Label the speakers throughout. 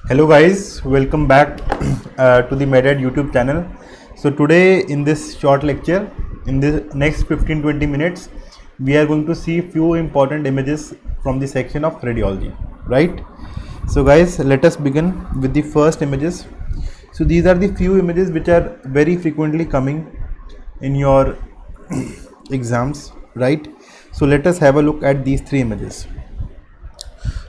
Speaker 1: Hello guys, welcome back to the MedEd YouTube channel. So today in this short lecture, in the next 15-20 minutes, we are going to see few important images from the section of radiology, right? So guys, let us begin with the first images. So these are the few images which are very frequently coming in your exams, right? So let us have a look at these three images.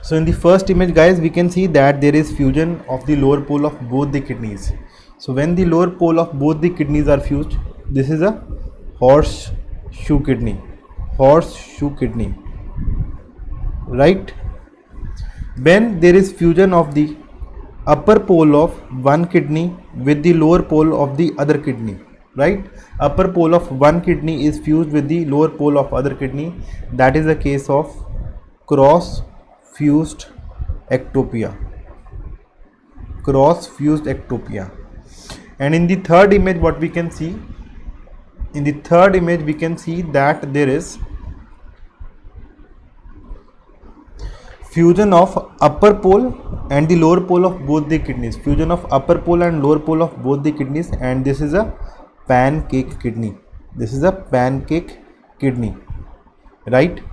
Speaker 1: So in the first image guys, we can see that there is fusion of the lower pole of both the kidneys. So when the lower pole of both the kidneys are fused, this is a horseshoe kidney, right? When there is fusion of the upper pole of one kidney with the lower pole of the other kidney, right? Upper pole of one kidney is fused with the lower pole of other kidney. That is a case of cross-fused ectopia. And in the third image, what we can see? In the third image, we can see that there is fusion of upper pole and the lower pole of both the kidneys. Fusion of upper pole and lower pole of both the kidneys, and this is a pancake kidney. Right?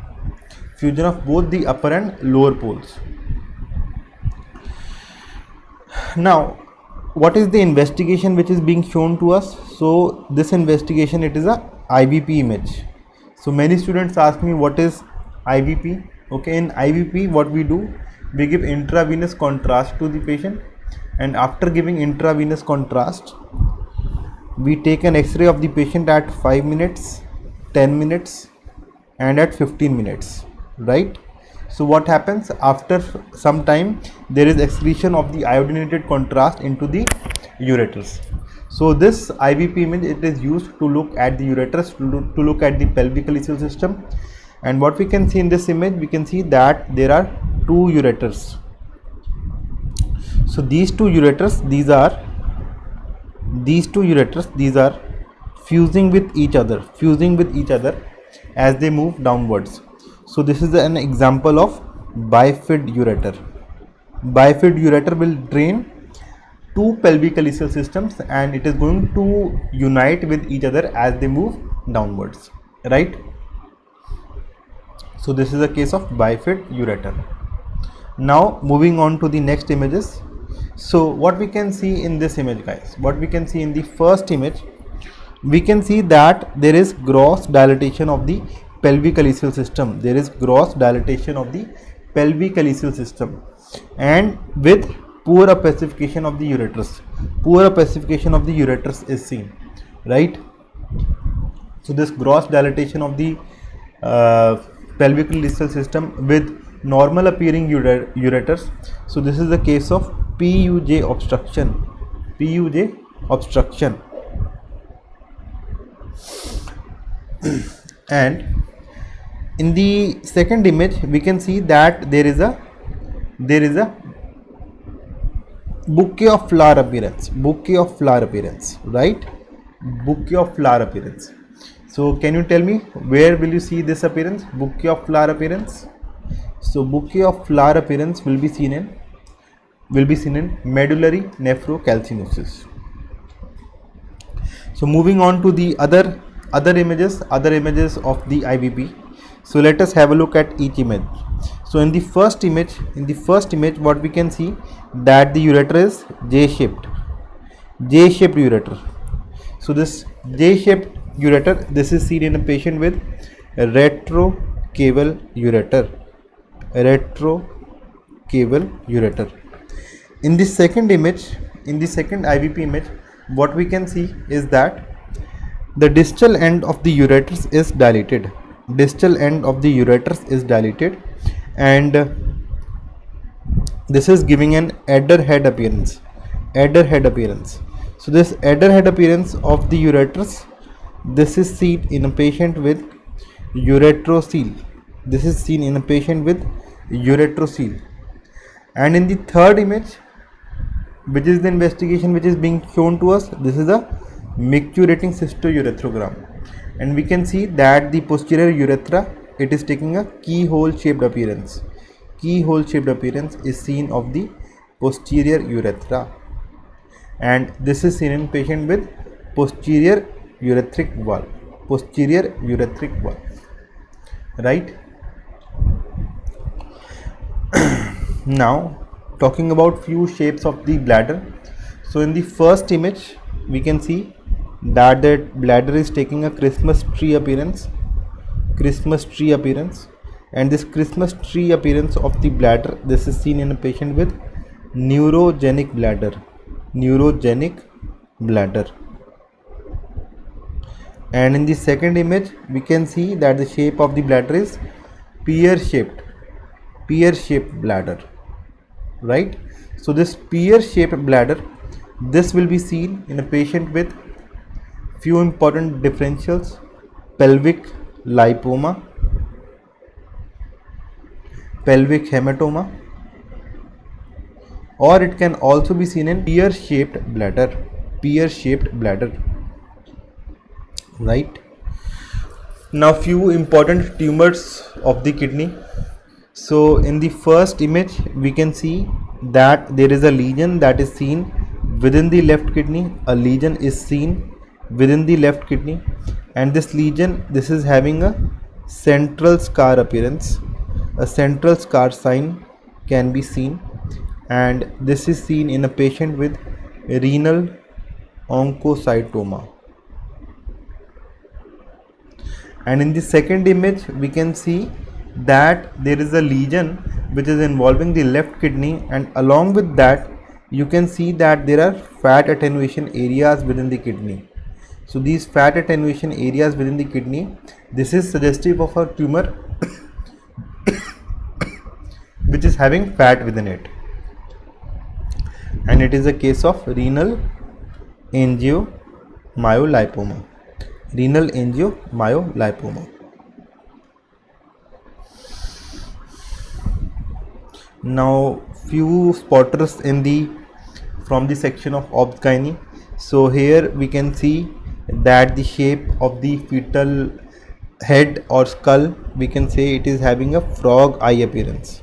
Speaker 1: Fusion of both the upper and lower poles. Now, what is the investigation which is being shown to us? So this investigation, it is a IVP image. So many students ask me, what is IVP? Okay, in IVP what we do, we give intravenous contrast to the patient, and after giving intravenous contrast, we take an X-ray of the patient at 5 minutes, 10 minutes and at 15 minutes, right? So what happens after some time, there is excretion of the iodinated contrast into the ureters. So this IVP image, it is used to look at the ureters, to look at the pelvic calyceal system. And what we can see in this image, we can see that there are two ureters. So these two ureters, these are fusing with each other as they move downwards. So this is an example of bifid ureter. Bifid ureter will drain two pelvic calyceal systems, and it is going to unite with each other as they move downwards, right? So this is a case of bifid ureter. Now moving on to the next images. So what we can see in this image guys, what we can see in the first image, we can see that there is gross dilatation of the pelvic calyceal system. And with poor opacification of the ureters. Is seen, right? So this gross dilatation of the pelvic calyceal system with normal appearing ureters. So this is the case of PUJ obstruction. And in the second image, we can see that there is a bouquet of flower appearance, right? Bouquet of flower appearance. So can you tell me, where will you see this appearance, bouquet of flower appearance? So bouquet of flower appearance will be seen in medullary nephrocalcinosis. So moving on to the other images of the IVP. So let us have a look at each image. So in the first image, what we can see, that the ureter is J-shaped ureter. So this J-shaped ureter, this is seen in a patient with retrocaval ureter. In the second IVP image, what we can see is that the distal end of the ureters is dilated. And this is giving an adder head appearance. So this adder head appearance of the ureters, this is seen in a patient with uretrocele. And in the third image, which is the investigation which is being shown to us, this is a micturating cystourethrogram, and we can see that the posterior urethra, it is taking a keyhole shaped appearance. Keyhole shaped appearance is seen of the posterior urethra, and this is seen in patient with posterior urethric valve, right? Now talking about few shapes of the bladder. So in the first image we can see that the bladder is taking a Christmas tree appearance, and this Christmas tree appearance of the bladder, this is seen in a patient with neurogenic bladder. And in the second image we can see that the shape of the bladder is pear shaped bladder, right? So this pear shaped bladder, this will be seen in a patient with few important differentials: pelvic lipoma, pelvic hematoma, or it can also be seen in pear shaped bladder, right? Now few important tumors of the kidney. So in the first image we can see that there is a lesion that is seen within the left kidney, and this lesion, this is having a central scar appearance, a central scar sign can be seen, and this is seen in a patient with renal oncocytoma. And in the second image we can see that there is a lesion which is involving the left kidney, and along with that you can see that there are fat attenuation areas within the kidney. So these fat attenuation areas within the kidney, this is suggestive of a tumor which is having fat within it, and it is a case of renal angiomyolipoma. Now few spotters from the section of obs-gynae. So here we can see that the shape of the fetal head or skull, we can say it is having a frog eye appearance.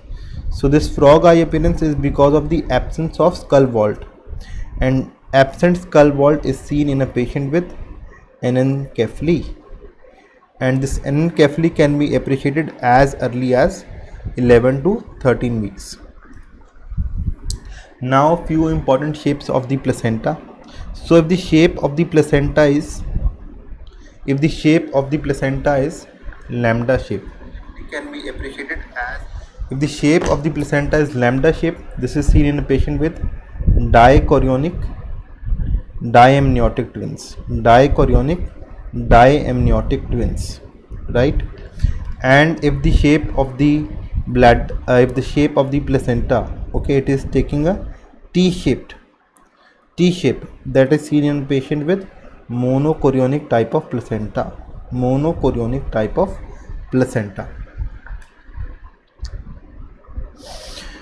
Speaker 1: So this frog eye appearance is because of the absence of skull vault, and absent skull vault is seen in a patient with anencephaly, and this anencephaly can be appreciated as early as 11 to 13 weeks. Now few important shapes of the placenta. So if the shape of the placenta is lambda shape, it can be appreciated as, if the shape of the placenta is lambda shape, this is seen in a patient with dichorionic diamniotic twins, right? And if the shape of the placenta, okay, it is taking a T-shaped, that is seen in patient with monochorionic type of placenta.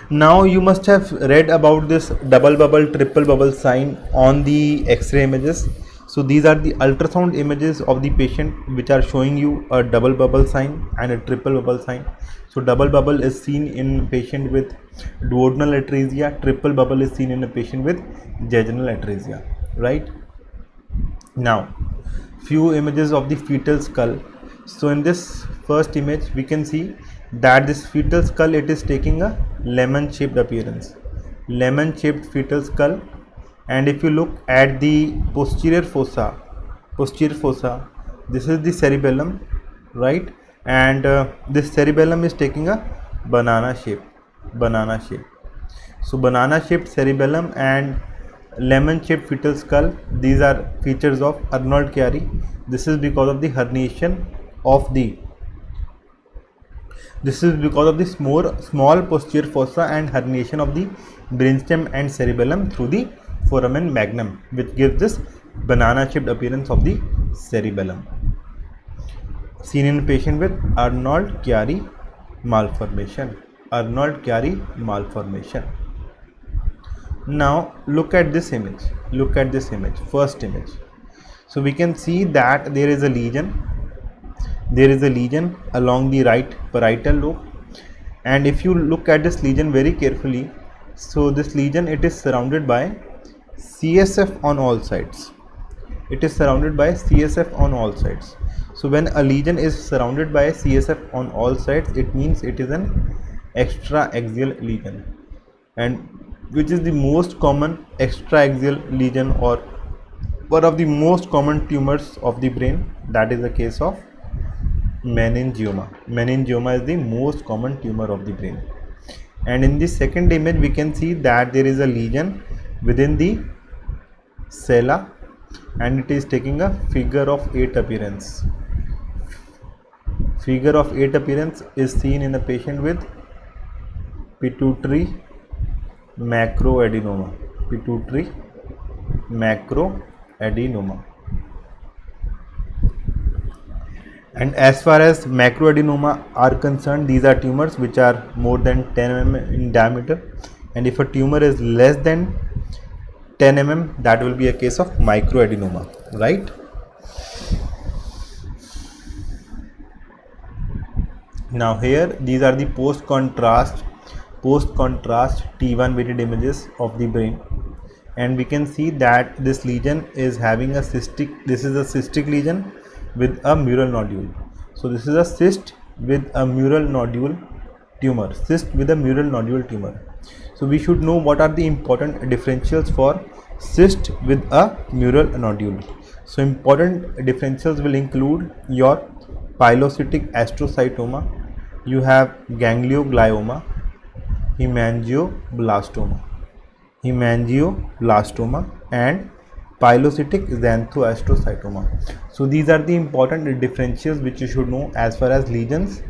Speaker 1: Now you must have read about this double bubble, triple bubble sign on the X-ray images. So these are the ultrasound images of the patient which are showing you a double bubble sign and a triple bubble sign. So double bubble is seen in patient with duodenal atresia, triple bubble is seen in a patient with jejunal atresia, right? Now few images of the fetal skull. So in this first image we can see that this fetal skull, it is taking a lemon shaped appearance, fetal skull. And if you look at the posterior fossa, this is the cerebellum, right? And this cerebellum is taking a banana shape. So banana shaped cerebellum and lemon shaped fetal skull, these are features of Arnold-Chiari. This is because of the herniation of the small posterior fossa and herniation of the brainstem and cerebellum through the foramen magnum, which gives this banana shaped appearance of the cerebellum, seen in patient with Arnold-Chiari malformation. Now look at this image, first image. So we can see that there is a lesion along the right parietal lobe, and if you look at this lesion very carefully, So this lesion, it is surrounded by CSF on all sides. It is surrounded by CSF on all sides. So when a lesion is surrounded by CSF on all sides, it means it is an extraaxial lesion. And which is the most common extraaxial lesion or one of the most common tumors of the brain? That is the case of meningioma. Meningioma is the most common tumor of the brain. And in the second image, we can see that there is a lesion within the sella and it is taking a figure of 8 appearance. Figure of 8 appearance is seen in a patient with pituitary macroadenoma. Pituitary macroadenoma. And as far as macroadenoma are concerned, these are tumors which are more than 10 mm in diameter, and if a tumor is less than 10 mm, that will be a case of microadenoma, right? Now here these are the post contrast T1 weighted images of the brain, and we can see that this lesion is having a cystic lesion with a mural nodule. So this is a cyst with a mural nodule tumor. So we should know what are the important differentials for cyst with a mural nodule. So important differentials will include your pilocytic astrocytoma, you have ganglioglioma, hemangioblastoma and pilocytic xanthoastrocytoma. So these are the important differentials which you should know as far as lesions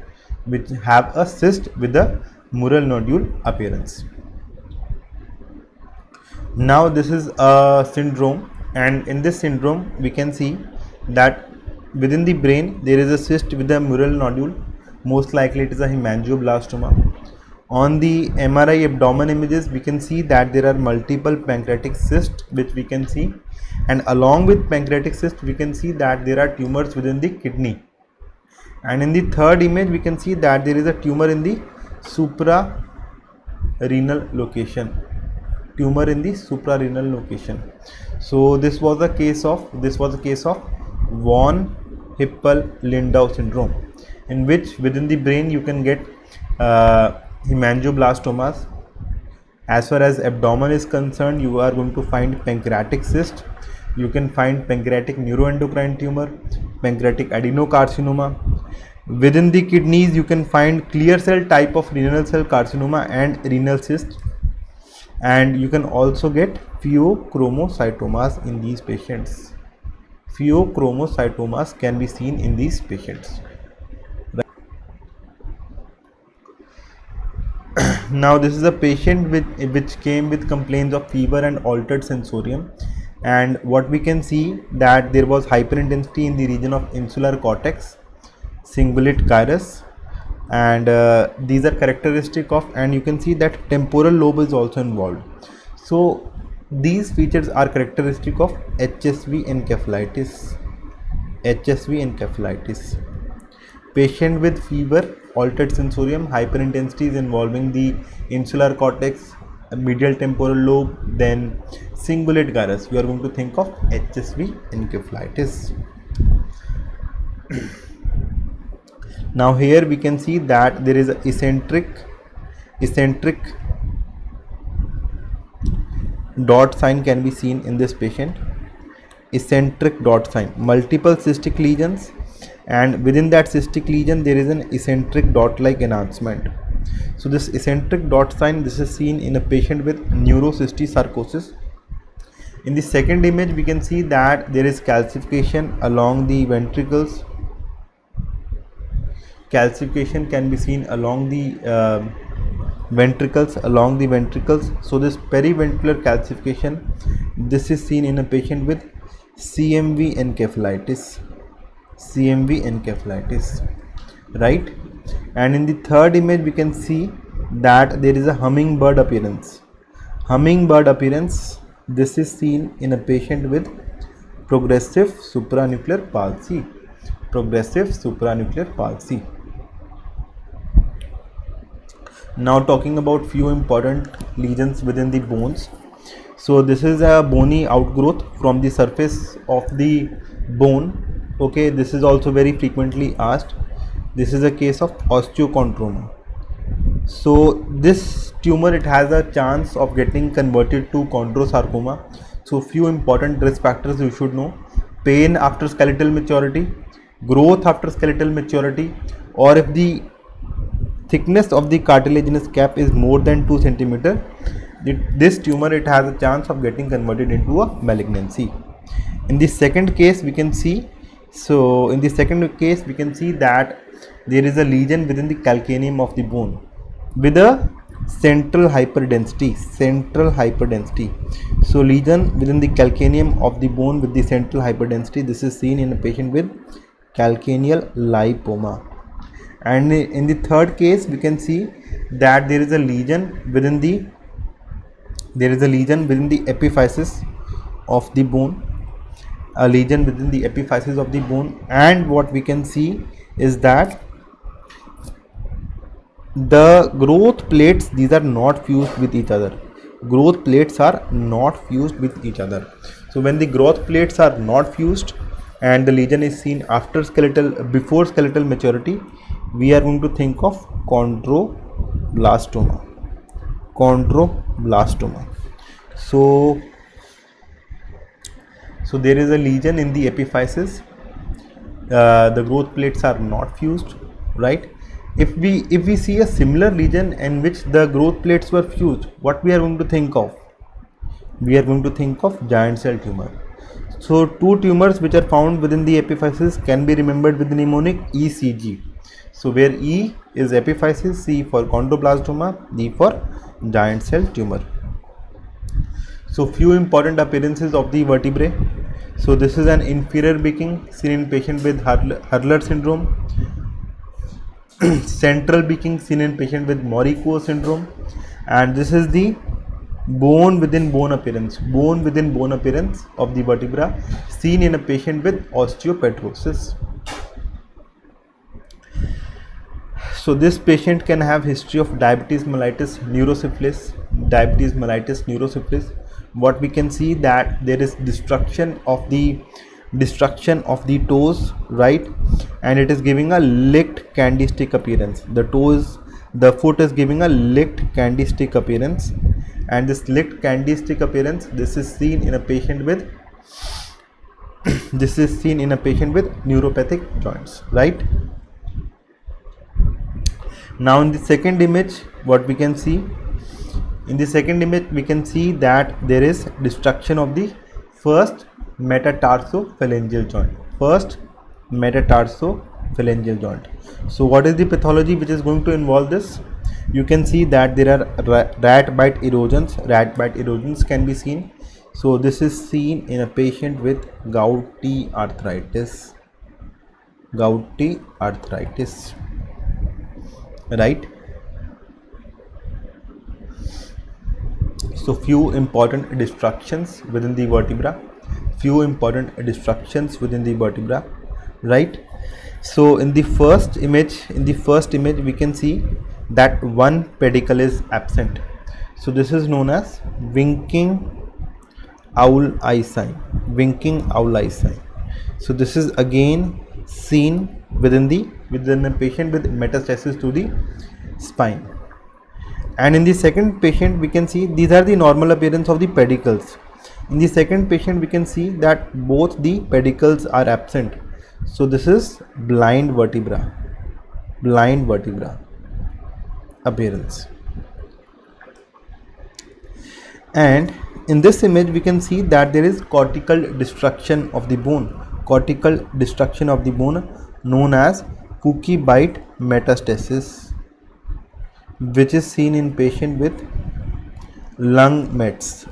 Speaker 1: which have a cyst with a mural nodule appearance. Now this is a syndrome, and in this syndrome we can see that within the brain there is a cyst with a mural nodule. Most likely it is a hemangioblastoma. On the MRI abdomen images, we can see that there are multiple pancreatic cysts which we can see, and along with pancreatic cysts we can see that there are tumors within the kidney. And in the third image we can see that there is a tumor in the suprarenal location. So this was a case of von Hippel-Lindau syndrome, in which within the brain you can get hemangioblastomas. As far as abdomen is concerned, you are going to find pancreatic cyst, you can find pancreatic neuroendocrine tumor, pancreatic adenocarcinoma. Within the kidneys you can find clear cell type of renal cell carcinoma and renal cyst, and you can also get pheochromocytomas in these patients. Pheochromocytomas can be seen in these patients. Now this is a patient which came with complaints of fever and altered sensorium, and what we can see that there was hyperintensity in the region of insular cortex, cingulate gyrus, and these are characteristic of, and you can see that temporal lobe is also involved. So these features are characteristic of HSV encephalitis. Patient with fever, altered sensorium, hyperintensities involving the insular cortex, medial temporal lobe, then cingulate gyrus, you are going to think of HSV encephalitis. Now here we can see that there is a eccentric dot sign can be seen in this patient. Eccentric dot sign, multiple cystic lesions, and within that cystic lesion there is an eccentric dot like enhancement. So this eccentric dot sign, this is seen in a patient with neurocysticercosis. In the second image we can see that there is calcification along the ventricles. Calcification can be seen along the ventricles. So this periventricular calcification, this is seen in a patient with CMV encephalitis, right? And in the third image we can see that there is a hummingbird appearance. This is seen in a patient with progressive supranuclear palsy. Now talking about few important lesions within the bones. So this is a bony outgrowth from the surface of the bone. Okay, this is also very frequently asked. This is a case of osteochondroma. So this tumor, it has a chance of getting converted to chondrosarcoma. So few important risk factors you should know: pain after skeletal maturity, growth after skeletal maturity, or if the thickness of the cartilaginous cap is more than 2 centimeter, this tumor, it has a chance of getting converted into a malignancy. In the second case we can see, that there is a lesion within the calcaneum of the bone with a central hyperdensity. So lesion within the calcaneum of the bone with the central hyperdensity, this is seen in a patient with calcaneal lipoma. And in the third case we can see that there is a lesion within the epiphysis of the bone, and what we can see is that the growth plates, these are not fused with each other. So when the growth plates are not fused and the lesion is seen before skeletal maturity, we are going to think of chondroblastoma. So there is a lesion in the epiphysis, the growth plates are not fused, right? If we see a similar lesion in which the growth plates were fused, what we are going to think of? We are going to think of giant cell tumor. So two tumors which are found within the epiphysis can be remembered with the mnemonic ECG. So where E is epiphysis, C for chondroblastoma, D for giant cell tumor. So few important appearances of the vertebrae. So this is an inferior beaking seen in patient with Hurler syndrome. Central beaking seen in patient with Mori-Coe syndrome. And this is the bone within bone appearance of the vertebra seen in a patient with osteopetrosis. So this patient can have history of diabetes mellitus neurosyphilis. What we can see that there is destruction of the toes, right, and it is giving a licked candy stick appearance. The foot is giving a licked candy stick appearance, and this licked candy stick appearance, this is seen in a patient with neuropathic joints, right? Now in the second image, what we can see? In the second image, we can see that there is destruction of the first metatarsophalangeal joint. So what is the pathology which is going to involve this? You can see that there are rat bite erosions. Rat bite erosions can be seen. So this is seen in a patient with gouty arthritis, right? So few important destructions within the vertebra, right? So in the first image, we can see that one pedicle is absent. So this is known as winking owl eye sign. So this is again seen within a patient with metastasis to the spine. And in the second patient, we can see these are the normal appearance of the pedicles. In the second patient, we can see that both the pedicles are absent. So this is blind vertebra appearance. And in this image, we can see that there is cortical destruction of the bone, known as cookie bite metastasis, which is seen in patient with lung mets.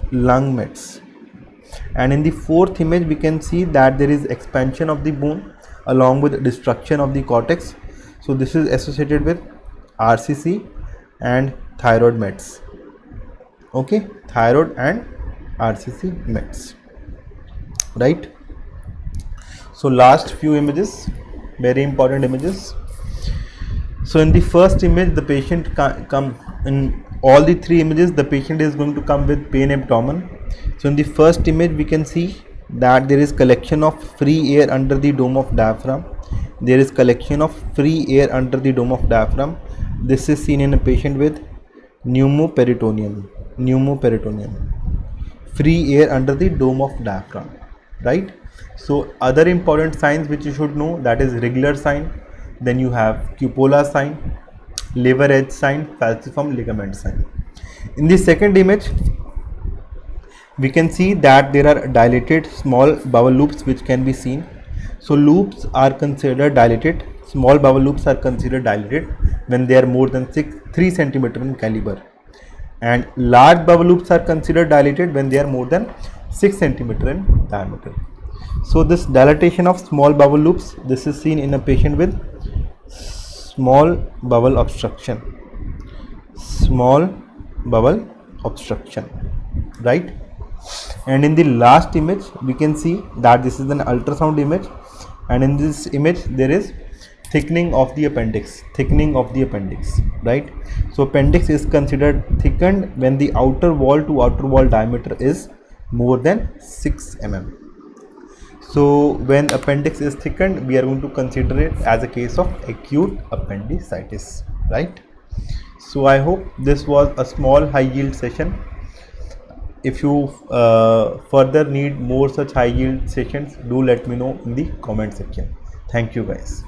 Speaker 1: And in the fourth image, we can see that there is expansion of the bone along with destruction of the cortex. So this is associated with RCC and thyroid mets. Okay, thyroid and RCC mets, right? So last few images, very important images. So in the first image, the patient come in all the three images, the patient is going to come with pain abdomen. So in the first image, we can see that there is collection of free air under the dome of diaphragm. There is collection of free air under the dome of diaphragm. This is seen in a patient with pneumoperitoneum. Free air under the dome of diaphragm, right? So other important signs which you should know, that is regular sign, then you have cupola sign, lever edge sign, falciform ligament sign. In the second image, we can see that there are dilated small bowel loops which can be seen. So loops are considered dilated, small bowel loops are considered dilated when they are more than 3 centimeter in caliber, and large bowel loops are considered dilated when they are more than 6 centimeter in diameter. So this dilatation of small bowel loops, this is seen in a patient with small bowel obstruction, right? And in the last image, we can see that this is an ultrasound image, and in this image there is thickening of the appendix, right? So appendix is considered thickened when the outer wall to outer wall diameter is more than 6 mm. So when appendix is thickened, we are going to consider it as a case of acute appendicitis, right? So I hope this was a small high yield session. If you further need more such high yield sessions, do let me know in the comment section. Thank you guys.